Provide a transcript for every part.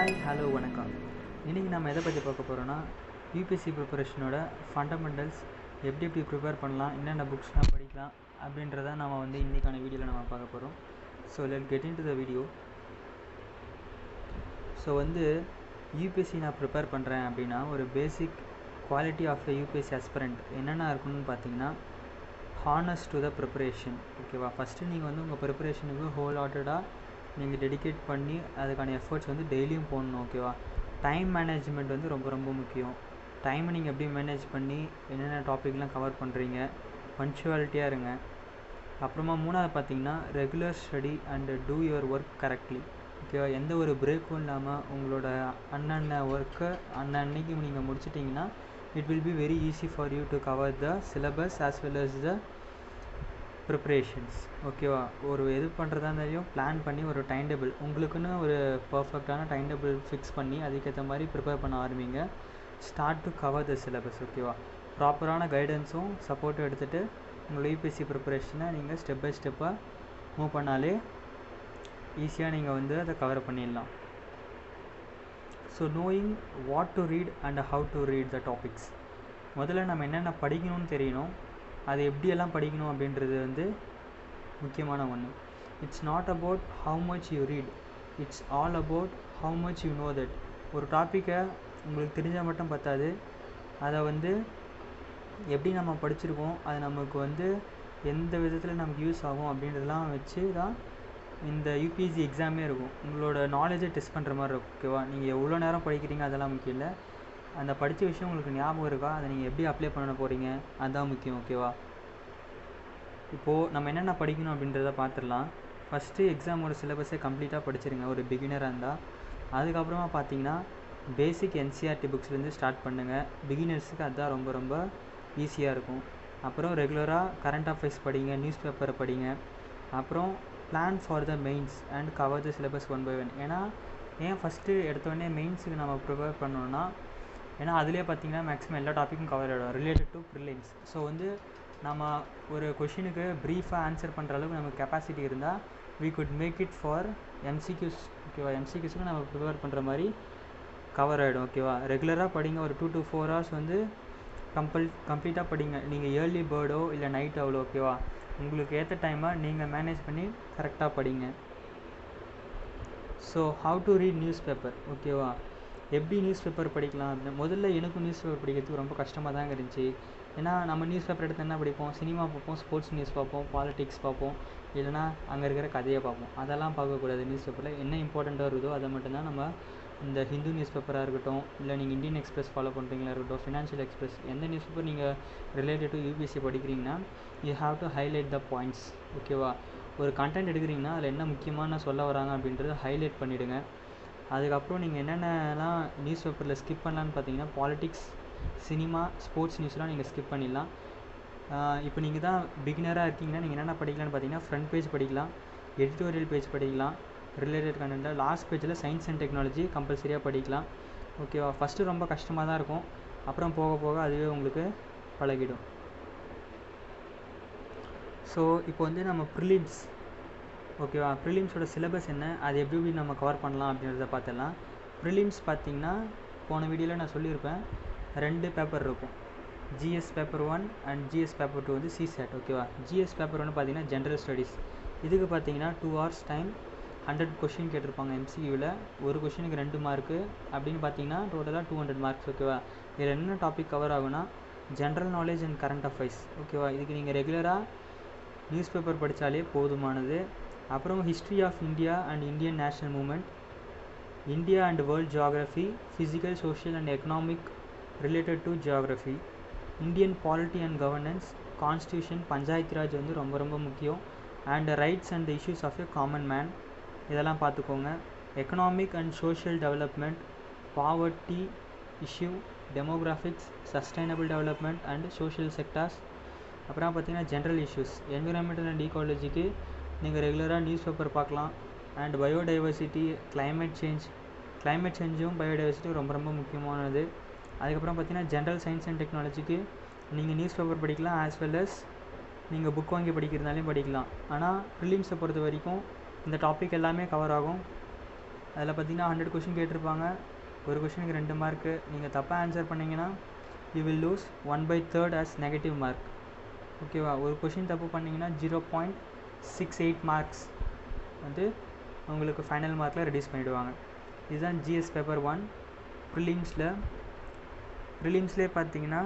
Hi hello வணக்கம். இன்றைக்கி நம்ம எதை பற்றி பார்க்க போகிறோன்னா யூபிஎஸ்சி ப்ரிப்பரேஷனோட ஃபண்டமெண்டல்ஸ் எப்படி ப்ரிப்பேர் பண்ணலாம், என்னென்ன புக்ஸ்லாம் படிக்கலாம் அப்படின்றத நம்ம இன்றைக்கான வீடியோவில் நம்ம பார்க்க போகிறோம். So let get into the video. So UPSC நான் ப்ரிப்பேர் பண்ணுறேன் அப்படின்னா ஒரு basic quality of the UPSC aspirant என்னென்ன இருக்கணும்னு பார்த்தீங்கன்னா ஹானஸ்ட் டு த ப்ரிப்பரேஷன். ஓகேவா, ஃபஸ்ட்டு நீங்கள் உங்கள் ப்ரிப்பரேஷனுக்கு ஹோல் ஹார்ட்டடாக நீங்கள் டெடிகேட் பண்ணி அதுக்கான எஃபர்ட்ஸ் டெய்லியும் போடணும். ஓகேவா, டைம் மேனேஜ்மெண்ட் ரொம்ப ரொம்ப முக்கியம். டைமை நீங்கள் எப்படி மேனேஜ் பண்ணி என்னென்ன டாப்பிக்லாம் கவர் பண்ணுறீங்க, பன்ச்சுவாலிட்டியாக இருங்க. அப்புறமா மூணாவது பார்த்தீங்கன்னா regular study and two your work correctly. ஓகேவா, எந்த ஒரு பிரேக்கும் இல்லாமல் உங்களோட அன்னன்ன ஒர்க்கை அன்னன்னைக்கு நீங்கள் முடிச்சிட்டிங்கன்னா it will be very easy for you to cover the syllabus as well as the preparations. ஓகேவா, ஒரு எது பண்ணுறதா இருந்தாலும் பிளான் பண்ணி ஒரு டைம் டேபிள் உங்களுக்குன்னு ஒரு பர்ஃபெக்டான டைம் டேபிள் ஃபிக்ஸ் பண்ணி அதுக்கேற்ற மாதிரி ப்ரிப்பேர் பண்ண ஆரம்பிங்க. Start to cover the syllabus. ஓகேவா, ப்ராப்பரான கைடன்ஸும் சப்போர்ட்டும் எடுத்துகிட்டு உங்கள் யூபிஎஸ்சி ப்ரிப்பரேஷனை நீங்கள் ஸ்டெப் பை ஸ்டெப்பாக மூவ் பண்ணாலே ஈஸியாக நீங்கள் அதை கவர் பண்ணிடலாம். So knowing what to read and how to read the topics. முதல்ல நம்ம என்னென்ன படிக்கணும்னு தெரியணும், அது எப்படியெல்லாம் படிக்கணும் அப்படின்றது முக்கியமான ஒன்று. It's not about how much you read, it's all about how much you know that. ஒரு டாப்பிக்கை உங்களுக்கு தெரிஞ்சால் மட்டும் பத்தாது, அதை எப்படி நம்ம படிச்சிருக்கோம், அது நமக்கு எந்த விதத்தில் நமக்கு யூஸ் ஆகும் அப்படின்றதெல்லாம் வச்சு தான் இந்த யூபிஎஸ்சி எக்ஸாமே இருக்கும். உங்களோட நாலேஜை டெஸ்ட் பண்ணுற மாதிரி இருக்கும். ஓகேவா, நீங்கள் எவ்வளோ நேரம் படிக்கிறீங்க அதெல்லாம் முக்கியம் இல்லை, அந்த படித்த விஷயம் உங்களுக்கு ஞாபகம் இருக்கா, அதை நீங்கள் எப்படி அப்ளை பண்ண போகிறீங்க அதுதான் முக்கியம். ஓகேவா, இப்போது நம்ம என்னென்ன படிக்கணும் அப்படின்றத பார்த்துடலாம். ஃபஸ்ட்டு எக்ஸாமோட சிலபஸை கம்ப்ளீட்டாக படிச்சிருங்க ஒரு பிகினராக இருந்தால். அதுக்கப்புறமா பார்த்தீங்கன்னா பேசிக் என்சிஆர்டி புக்ஸ்லேருந்து ஸ்டார்ட் பண்ணுங்கள். பிகினர்ஸுக்கு அதுதான் ரொம்ப ரொம்ப ஈஸியாக இருக்கும். அப்புறம் ரெகுலராக கரண்ட் அஃபேர்ஸ் படிங்க, நியூஸ் பேப்பரை படிங்க. அப்புறம் plan for the mains and cover the syllabus one by one. ஏன் ஃபஸ்ட்டு எடுத்தோடனே மெயின்ஸுக்கு நம்ம ப்ரிப்பேர் பண்ணோன்னா, ஏன்னா அதிலே பார்த்தீங்கன்னா மேக்ஸிமம் எல்லா டாப்பிக்கும் கவர் ஆகிடும் ரிலேட்டட் டு ப்ரிலிம்ஸ். ஸோ நம்ம ஒரு கொஷினுக்கு ப்ரீஃபாக ஆன்சர் பண்ணுற அளவுக்கு நமக்கு கெப்பாசிட்டி இருந்தால் we could make it for MCQs. ஓகேவா, எம்சிக்யூஸுக்கு நம்ம ப்ரிப்பேர் பண்ணுற மாதிரி கவர் ஆகிடும். ஓகேவா, ரெகுலராக படிங்க. ஒரு 2 to 4 hours கம்ப்ளீட்டாக படிங்க. நீங்கள் ஏர்லி பேர்டோ இல்லை நைட் அவ்வளோ. ஓகேவா, உங்களுக்கு ஏற்ற டைமை நீங்கள் மேனேஜ் பண்ணி கரெக்டாக படிங்க. So how to read news paper. ஓகேவா, எப்படி நியூஸ் பேப்பர் படிக்கலாம் அப்படின்னு முதல்ல எனக்கும் நியூஸ் பேப்பர் படிக்கிறதுக்கு ரொம்ப கஷ்டமாக தாங்க இருந்துச்சு. ஏன்னா நம்ம நியூஸ் பேப்பர் எடுத்து என்ன படிப்போம், சினிமா பார்ப்போம், ஸ்போர்ட்ஸ் நியூஸ் பார்ப்போம், பாலிடிக்ஸ் பார்ப்போம், இல்லைனா அங்கே இருக்கிற கதையை பார்ப்போம். அதெல்லாம் பார்க்கக்கூடாது. நியூஸ் பேப்பரில் என்ன இம்பார்ட்டண்ட்டாக இருக்குதோ அதை மட்டும்தான் நம்ம இந்த ஹிந்து நியூஸ் பேப்பராக இருக்கட்டும், இல்லை நீங்கள் இந்தியன் எக்ஸ்பிரஸ் ஃபாலோ பண்ணுறீங்களா இருக்கட்டும், ஃபினான்ஷியல் எக்ஸ்பிரஸ், எந்த நியூஸ் பேப்பர் நீங்கள் ரிலேட்டட் டு யூபிஎஸ்சி படிக்கிறீங்கன்னா you have to highlight the points. ஓகேவா, ஒரு கண்டென்ட் எடுக்கிறீங்கன்னா அதில் என்ன முக்கியமான சொல்ல வராங்க அப்படின்றத ஹைலைட் பண்ணிவிடுங்க. அதுக்கப்புறம் நீங்கள் என்னென்னலாம் நியூஸ் பேப்பரில் ஸ்கிப் பண்ணலான்னு பார்த்தீங்கன்னா பாலிடிக்ஸ், சினிமா, ஸ்போர்ட்ஸ் நியூஸ்லாம் நீங்கள் ஸ்கிப் பண்ணிடலாம். இப்போ நீங்கள் தான் பிகினராக இருக்கீங்கன்னா நீங்கள் என்னென்ன படிக்கலான்னு பார்த்தீங்கன்னா ஃப்ரண்ட் பேஜ் படிக்கலாம், எடிட்டோரியல் பேஜ் படிக்கலாம், ரிலேட்டட் கண்டென்ட்டில் லாஸ்ட் பேஜில் சயின்ஸ் அண்ட் டெக்னாலஜி கம்பல்சரியாக படிக்கலாம். ஓகேவா, ஃபஸ்ட்டு ரொம்ப கஷ்டமாக தான் இருக்கும், அப்புறம் போக போக அதுவே உங்களுக்கு பழகிடும். ஸோ இப்போ நம்ம ப்ரிலிம்ஸ். ஓகேவா, ப்ரிலிம்ஸோட சிலபஸ் என்ன, அது எப்படி நம்ம கவர் பண்ணலாம் அப்படின்றத பார்த்துடலாம். ப்ரிலிம்ஸ் பார்த்திங்கன்னா போன வீடியோவில் நான் சொல்லியிருப்பேன், 2 பேப்பர் இருக்கும், GS paper 1 and GS paper 2 சிசேட். ஓகேவா, ஜிஎஸ் பேப்பர் 1 பார்த்தீங்கன்னா ஜென்ரல் ஸ்டடீஸ். இதுக்கு பார்த்தீங்கன்னா 2 hours டைம், 100 கொஷின் கேட்டிருப்பாங்க எம்சியூவில். ஒரு கொஷினுக்கு 2 மார்க்கு அப்படின்னு பார்த்தீங்கன்னா டோட்டலாக 200 மார்க்ஸ். ஓகேவா, இதில் என்ன டாபிக் கவர் ஆகுனா general knowledge and current affairs. ஓகேவா, இதுக்கு நீங்கள் ரெகுலராக நியூஸ் பேப்பர் படித்தாலே போதுமானது. அப்புறம் history of India and Indian national movement, India and world geography, physical, social and economic related to geography, Indian polity and governance, constitution, panchayat raj ரொம்ப ரொம்ப முக்கியம், and rights and issues of a common man, இதெல்லாம் பார்த்துக்கோங்க. Economic and social development, poverty issue, demographics, sustainable development and social sectors. அப்புறம் பார்த்தீங்கன்னா general issues, environmental and ஈகாலஜிக்கு நீங்கள் ரெகுலராக news paper பார்க்கலாம். அண்ட் பயோடைவர்சிட்டி, கிளைமேட் சேஞ்சும் பயோடைவர்சிட்டியும் ரொம்ப ரொம்ப முக்கியமானது. அதுக்கப்புறம் பார்த்தீங்கன்னா ஜென்ரல் சயின்ஸ் அண்ட் டெக்னாலஜிக்கு நீங்கள் நியூஸ் பேப்பர் படிக்கலாம், ஆஸ் வெல் அஸ் நீங்கள் புக் வாங்கி படிக்கிறதுனாலையும் படிக்கலாம். ஆனால் ப்ரிலிம்ஸை பொறுத்த வரைக்கும் இந்த டாபிக் எல்லாமே கவர் ஆகும். அதில் பார்த்தீங்கன்னா 100 கொஷின் கேட்டிருப்பாங்க. ஒரு கொஷினுக்கு 2 மார்க்கு. நீங்கள் தப்பாக ஆன்சர் பண்ணிங்கன்னா you will lose 1/3 as negative mark. ஓகேவா? ஒரு கொஷின் தப்பு பண்ணிங்கன்னா 0.68 மார்க்ஸ் வந்து உங்களுக்கு ஃபைனல் மார்க்கில் ரெடியூஸ் பண்ணிவிடுவாங்க. இதுதான் ஜிஎஸ் பேப்பர் 1. ப்ரிலிம்ஸ்லேயே பார்த்தீங்கன்னா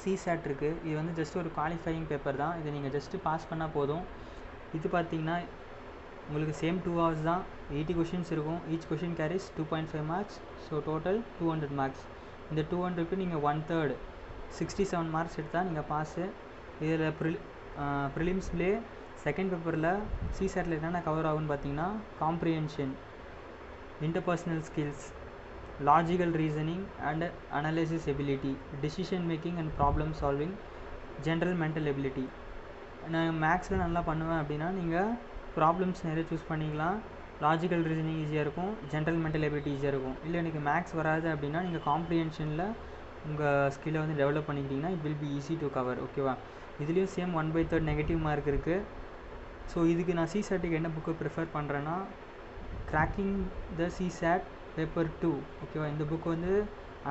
சிசேட் இருக்குது. இது வந்து ஜஸ்ட் ஒரு குவாலிஃபையிங் பேப்பர் தான். இதை நீங்கள் ஜஸ்ட்டு பாஸ் பண்ணால் போதும். இது பார்த்தீங்கன்னா உங்களுக்கு சேம் 2 hours தான். 80 கொஷின்ஸ் இருக்கும். Each question carries 2.5 marks. So total 200 marks. இந்த 200க்கு நீங்கள் 1/3 67 மார்க்ஸ் எடுத்தால் நீங்கள் பாஸு. இதில் ப்ரிலிம்ஸ்லேயே செகண்ட் பேப்பரில் சிசேட்டில் என்னென்ன கவர் ஆகுன்னு பார்த்தீங்கன்னா comprehension, interpersonal skills, logical reasoning and analysis ability, decision making and problem solving, general mental ability. நான் மேக்ஸில் நல்லா பண்ணுவேன் அப்படின்னா நீங்கள் ப்ராப்ளம்ஸ் நிறைய சூஸ் பண்ணிக்கலாம். லாஜிக்கல் ரீசனிங் ஈஸியாக இருக்கும், ஜென்ரல் மென்டல் எபிலிட்டி ஈஸியாக இருக்கும். இல்லை எனக்கு மேக்ஸ் வராது அப்படின்னா நீங்கள் காம்ப்ரிஹென்ஷனில் உங்கள் ஸ்கில்லை வந்து டெவலப் பண்ணிக்கிட்டிங்கன்னா it will be easy to cover. ஓகேவா? இதுலேயும் சேம் 1/3 நெகட்டிவ் மார்க் இருக்குது. ஸோ இதுக்கு நான் சிசேட்டுக்கு என்ன புக்கு ப்ரிஃபர் பண்ணுறேன்னா கிராக்கிங் த சிசேட் பேப்பர் 2. ஓகேவா? இந்த புக் வந்து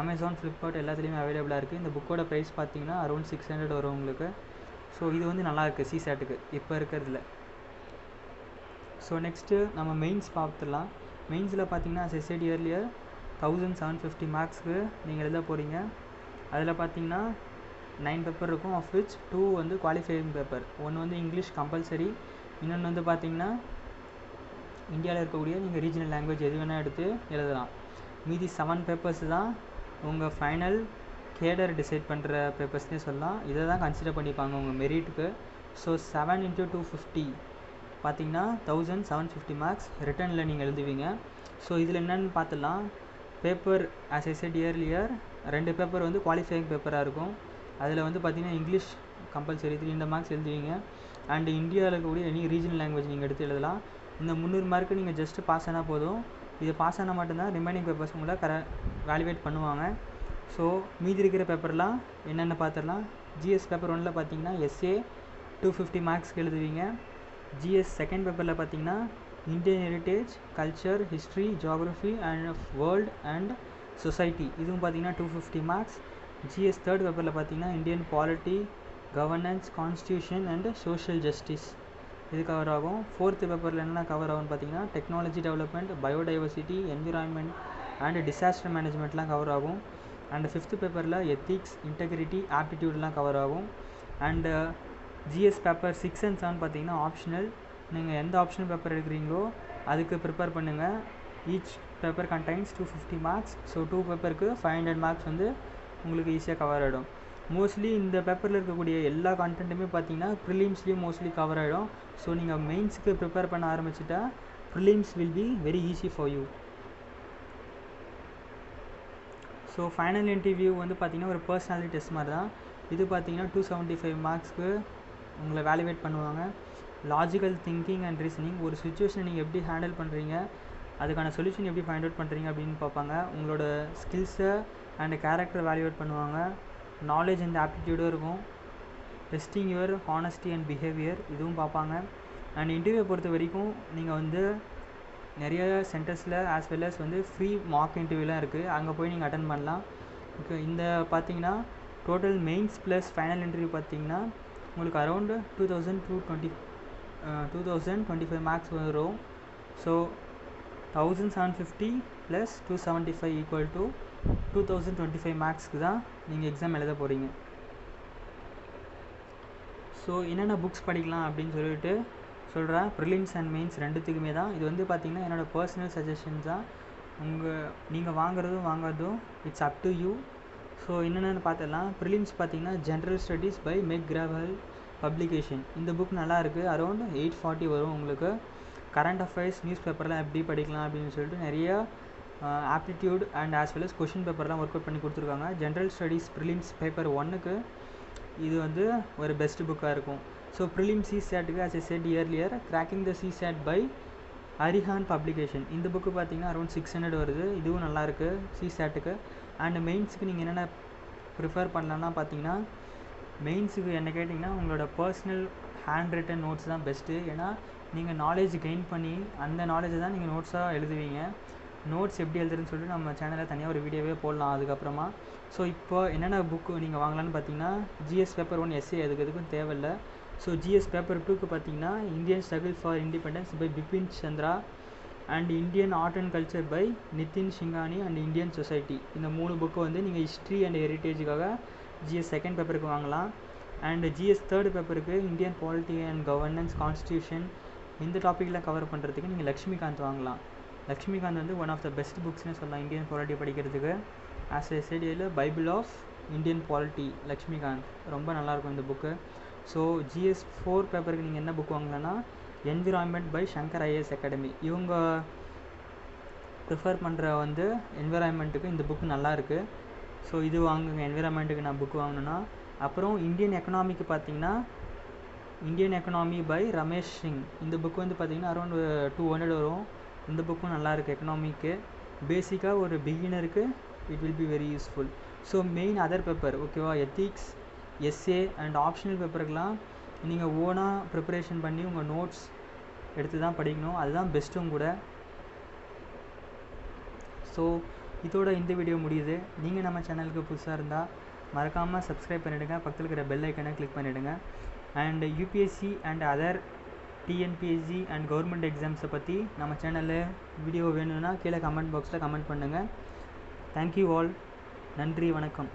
அமேசான், ஃப்ளிப்கார்ட் எல்லாத்துலேயுமே அவைலபிளாக இருக்குது. இந்த புக்கோட ப்ரைஸ் பார்த்தீங்கன்னா அரௌண்ட் 600 வரும் உங்களுக்கு. ஸோ இது வந்து நல்லாயிருக்கு சிசேட்டுக்கு இப்போ இருக்கிறதுல. ஸோ நெக்ஸ்ட்டு நம்ம மெயின்ஸ் பார்த்துடலாம். மெயின்ஸில் பார்த்தீங்கன்னா as I said earlier 1750 மார்க்ஸ்க்கு நீங்கள் எழுத போகிறீங்க. அதில் பார்த்தீங்கன்னா 9 பேப்பர் இருக்கும். ஆஃப் விச் 2 வந்து குவாலிஃபையிங் பேப்பர். ஒன்று வந்து இங்கிலீஷ் கம்பல்சரி, இன்னொன்று வந்து பார்த்தீங்கன்னா இந்தியாவில் இருக்கக்கூடிய நீங்கள் ரீஜனல் லாங்குவேஜ் எது வேணால் எடுத்து எழுதலாம். மீதி 7 பேப்பர்ஸ் தான் உங்கள் ஃபைனல் கேடர் டிசைட் பண்ணுற பேப்பர்ஸ்னே சொல்லலாம். இதை தான் கன்சிடர் பண்ணிப்பாங்க உங்கள் மெரிட்டுக்கு. ஸோ 7 × 250 பார்த்தீங்கன்னா 1750 மார்க்ஸ் ரிட்டனில் நீங்கள் எழுதுவீங்க. ஸோ இதில் என்னென்னு பார்த்துடலாம். Paper as I said earlier 2 paper வந்து குவாலிஃபையிங் பேப்பராக இருக்கும். அதில் வந்து பார்த்தீங்கன்னா இங்கிலீஷ் கம்பல்சரி 300 மார்க்ஸ் எழுதுவீங்க. அண்ட் இந்தியாவில் இருக்கக்கூடிய எனி ரீஜனல் லாங்குவேஜ் நீங்கள் எடுத்து எழுதலாம். இந்த 300 மார்க்கு நீங்கள் ஜஸ்ட்டு பாஸ் ஆனால் போதும். இது பாஸ் ஆனால் மட்டும்தான் ரிமைனிங் பேப்பர்ஸ் உங்களை வேல்யூவேட் பண்ணுவாங்க. ஸோ மீதி இருக்கிற பேப்பர்லாம் என்னென்ன பார்த்துடலாம். ஜிஎஸ் பேப்பர் 1ல் பார்த்தீங்கன்னா எஸ்ஏ 250 மார்க்ஸ்க்கு எழுதுவீங்க. ஜிஎஸ் செகண்ட் பேப்பரில் பார்த்தீங்கன்னா Indian heritage, culture, history, geography and world and society, இதுவும் பார்த்தீங்கன்னா 250 மார்க்ஸ். ஜிஎஸ் தேர்ட் பேப்பரில் பார்த்தீங்கன்னா Indian polity, governance, constitution and social justice, இது கவர் ஆகும். ஃபோர்த்து பேப்பரில் என்ன கவர் ஆகும்னு பார்த்தீங்கன்னா technology development, biodiversity, environment and disaster மேனேஜ்மெண்ட்லாம் கவர் ஆகும். அண்ட் ஃபிஃப்த்து பேப்பரில் எத்திக்ஸ், இன்டெகிரிட்டி, ஆப்டிடியூட்லாம் கவர் ஆகும். அண்டு ஜிஎஸ் பேப்பர் 6 and 7 பார்த்தீங்கன்னா ஆப்ஷனல். நீங்கள் எந்த ஆப்ஷனல் பேப்பர் எடுக்கிறீங்களோ அதுக்கு ப்ரிப்பேர் பண்ணுங்கள். Each paper contains 250 marks. So 2 பேப்பருக்கு 500 மார்க்ஸ் வந்து உங்களுக்கு ஈஸியாக கவர் ஆகிடும். மோஸ்ட்லி இந்த பேப்பரில் இருக்கக்கூடிய எல்லா கண்டென்ட்டுமே பார்த்தீங்கன்னா ப்ரிலிம்ஸ்லேயும் மோஸ்ட்லி கவர் ஆகிடும். ஸோ நீங்கள் மெயின்ஸுக்கு ப்ரிப்பேர் பண்ண ஆரம்பிச்சிட்டா prelims will be very easy for you. So final interview வந்து பார்த்திங்கன்னா ஒரு பர்சனாலிட்டி டெஸ்ட் மாதிரி தான். இது பார்த்திங்கன்னா 275 மார்க்ஸ்க்கு உங்களை வேல்யூவேட் பண்ணுவாங்க. லாஜிக்கல் திங்கிங் அண்ட் ரீசனிங், ஒரு சுச்சுவேஷனை நீங்கள் எப்படி ஹேண்டில் பண்ணுறீங்க, அதுக்கான சொல்யூஷன் எப்படி ஃபைண்ட் அவுட் பண்ணுறீங்க அப்படின்னு பார்ப்பாங்க. உங்களோட ஸ்கில்ஸை அண்ட் கேரக்டரை வேல்யூவேட் பண்ணுவாங்க. நாலேஜ் அண்ட் ஆப்டிடியூடும் இருக்கும். Testing your honesty and behaviour, இதுவும் பார்ப்பாங்க. அண்ட் இன்டர்வியூவை பொறுத்த வரைக்கும் நீங்கள் வந்து நிறைய சென்டர்ஸில் ஆஸ் வெல் அஸ் வந்து ஃப்ரீ மார்க் இன்டர்வியூலாம் இருக்குது, அங்கே போய் நீங்கள் அட்டன் பண்ணலாம். ஓகே, இந்த பார்த்தீங்கன்னா total mains plus final interview பார்த்தீங்கன்னா உங்களுக்கு அரௌண்டு 2025 மார்க்ஸ் வரும். ஸோ 1750 + 275 = 2025 மார்க்ஸ்க்கு தான் நீங்கள் எக்ஸாம் எழுத போகிறீங்க. ஸோ என்னென்ன புக்ஸ் படிக்கலாம் அப்படின்னு சொல்லிட்டு சொல்கிறேன். ப்ரிலிம்ஸ் அண்ட் மெயின்ஸ் ரெண்டுத்துக்குமே தான். இது வந்து பார்த்திங்கன்னா என்னோடய பர்சனல் சஜஷன்ஸ் தான். நீங்கள் வாங்குறதும் it's up to you. So என்னென்னு பார்த்துடலாம். ப்ரிலிம்ஸ் பார்த்திங்கன்னா general studies by McGraw Hill publication. இந்த புக் நல்லாயிருக்கு. அரௌண்ட் 840 வரும் உங்களுக்கு. கரண்ட் அஃபேர்ஸ், நியூஸ் பேப்பர்லாம் எப்படி படிக்கலாம் அப்படின்னு சொல்லிட்டு நிறைய aptitude and as well as question பேப்பர்லாம் ஒர்க் அவுட் பண்ணி கொடுத்துருக்காங்க. ஜென்ரல் ஸ்டடீஸ் ப்ரிலிம்ஸ் பேப்பர் 1க்கு இது வந்து ஒரு பெஸ்ட் புக்காக இருக்கும். ஸோ ப்ரிலிம்ஸ் சிசேட்டுக்கு as I said earlier cracking the CSAT by Arihant publication. இந்த புக்கு பார்த்தீங்கன்னா அரௌண்ட் 600 வருது. இதுவும் நல்லாயிருக்கு சிசேட்டுக்கு. அண்ட் மெயின்ஸுக்கு நீங்கள் என்னென்ன ப்ரிஃபர் பண்ணலான்னா பார்த்தீங்கன்னா மெயின்ஸுக்கு என்ன கேட்டிங்கன்னா உங்களோட பர்சனல் ஹேண்ட் ரிட்டன் நோட்ஸ் தான் பெஸ்ட்டு. ஏன்னா நீங்கள் நாலேஜ் கெயின் பண்ணி அந்த நாலேஜை தான் நீங்கள் நோட்ஸாக எழுதுவீங்க. நோட்ஸ் எப்படி எழுதுறதுன்னு சொல்லிட்டு நம்ம சேனலில் தனியாக ஒரு வீடியோவே போடலாம் அதுக்கப்புறமா. ஸோ இப்போ என்னென்ன புக்கு நீங்கள் வாங்கலான்னு பார்த்தீங்கன்னா, ஜிஎஸ் பேப்பர் 1 எஸ்ஏ எதுக்கும் தேவையில்லை. ஸோ ஜிஎஸ் பேப்பர் 2க்கு பார்த்தீங்கன்னா Indian struggle for independence by Bipin Chandra and Indian art and culture by Nitin Singhania and Indian society. இந்த 3 புக்கு வந்து நீங்கள் ஹிஸ்ட்ரி அண்ட் ஹெரிட்டேஜுக்காக ஜிஎஸ் செகண்ட் பேப்பருக்கு வாங்கலாம். அண்ட் ஜிஎஸ் தேர்டு பேப்பருக்கு Indian polity and governance, constitution இந்த டாப்பிக்கில் கவர் பண்ணுறதுக்கு நீங்கள் லக்ஷ்மிகாந்த் வாங்கலாம். லக்ஷ்மிகாந்த் வந்து ஒன் ஆஃப் த பெஸ்ட் புக்ஸ்னு சொல்லலாம் இந்தியன் பாலிட்டி படிக்கிறதுக்கு. ஆஸ் எ செடியில் bible of Indian polity Laxmikanth ரொம்ப நல்லாயிருக்கும் இந்த புக்கு. ஸோ ஜிஎஸ் 4 பேப்பருக்கு நீங்கள் என்ன புக் வாங்கலான்னா environment by Shankar IAS academy. இவங்க ப்ரிஃபர் பண்ணுற வந்து என்விரான்மெண்ட்டுக்கு இந்த புக்கு நல்லாயிருக்கு. ஸோ இது வாங்குங்க என்விரான்மெண்ட்டுக்கு நான் புக் வாங்கினேன்னா. அப்புறம் இந்தியன் எக்கனாமிக்கு பார்த்தீங்கன்னா Indian economy by Ramesh Singh. இந்த புக் வந்து பார்த்திங்கன்னா அரௌண்ட் 200 வரும். இந்த புக்கும் நல்லாயிருக்கு எக்கனாமிக்கு. பேசிக்காக ஒரு பிகினருக்கு it will be very useful. So main other paper ஓகேவா, எத்திக்ஸ், எஸ்ஏ அண்ட் ஆப்ஷனல் பேப்பருக்கெலாம் நீங்கள் ஓனாக ப்ரிப்பரேஷன் பண்ணி உங்கள் நோட்ஸ் எடுத்து தான் படிக்கணும். அதுதான் பெஸ்ட்டும் கூட. ஸோ இதோட இந்த வீடியோ முடியுது. நீங்கள் நம்ம சேனலுக்கு புதுசாக இருந்தால் மறக்காமல் சப்ஸ்கிரைப் பண்ணிவிடுங்க, பக்கத்தில் இருக்கிற பெல் ஐக்கனை கிளிக் பண்ணிவிடுங்க. And UPSC and other TNPSC and government எக்ஸாம்ஸை பற்றி நம்ம சேனலில் வீடியோ வேணும்னா கீழே கமெண்ட் பாக்ஸில் கமெண்ட் பண்ணுங்கள். Thank you all. நன்றி, வணக்கம்.